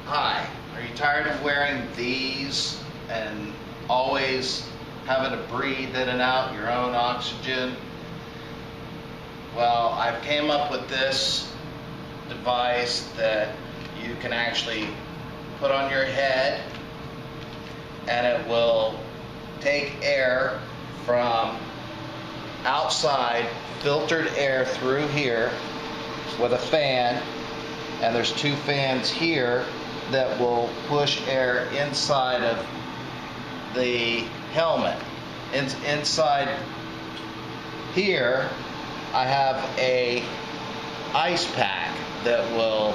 Hi, are you tired of wearing these and always having to breathe in and out your own oxygen? Well, I've came up with this device that you can actually put on your head, and it will take air from outside, filtered air through here with a fan, and there's two fans here that will push air inside of the helmet. Inside here I have a ice pack that will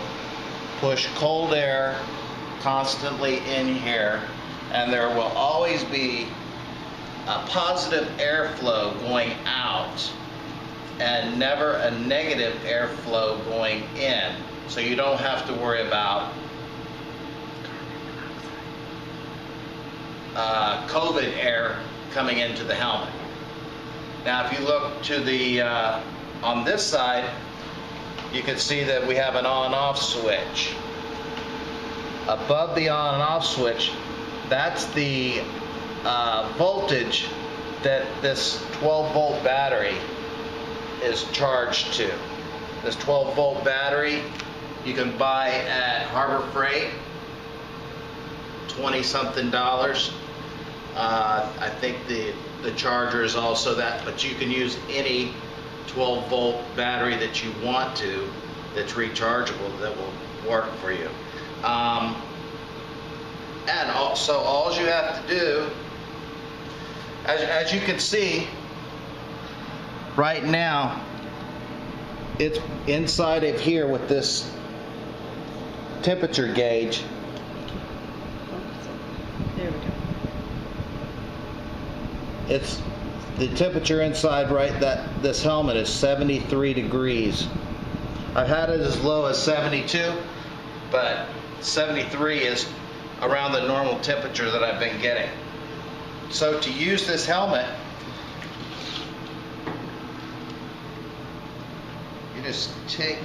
push cold air constantly in here, and there will always be a positive airflow going out and never a negative airflow going in, so you don't have to worry about COVID air coming into the helmet. Now if you look to the on this side, you can see that we have an on-off switch. Above the on and off switch, that's the voltage that this 12-volt battery is charged to. This 12-volt battery you can buy at Harbor Freight, $20-something. I think the charger is also that, but you can use any 12-volt battery that you want to that's rechargeable that will work for you. And also all you have to do, as you can see right now, it's inside of here with this temperature gauge. There we go. It's the temperature inside, right, that this helmet is 73 degrees. I've had it as low as 72, but 73 is around the normal temperature that I've been getting. So to use this helmet, you just take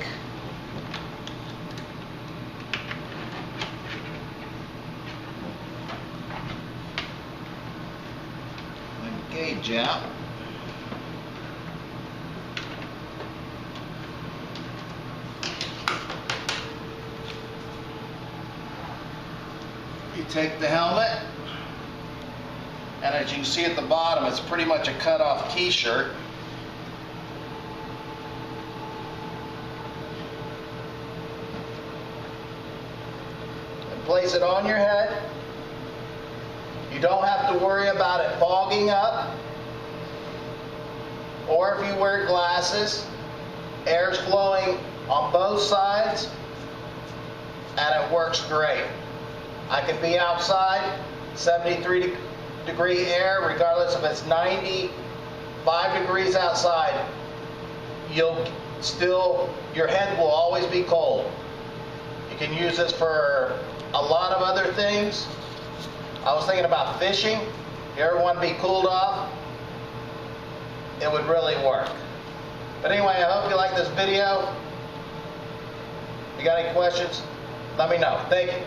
the gauge out. You take the helmet, and as you can see at the bottom, it's pretty much a cut-off t-shirt. And place it on your head. You don't have to worry about it fogging up, or if you wear glasses, air's flowing on both sides, and it works great. I could be outside, 73 degree air, regardless if it's 95 degrees outside, your head will always be cold. You can use this for a lot of other things. I was thinking about fishing. If you ever want to be cooled off, it would really work. But anyway, I hope you like this video. If you got any questions, let me know. Thank you.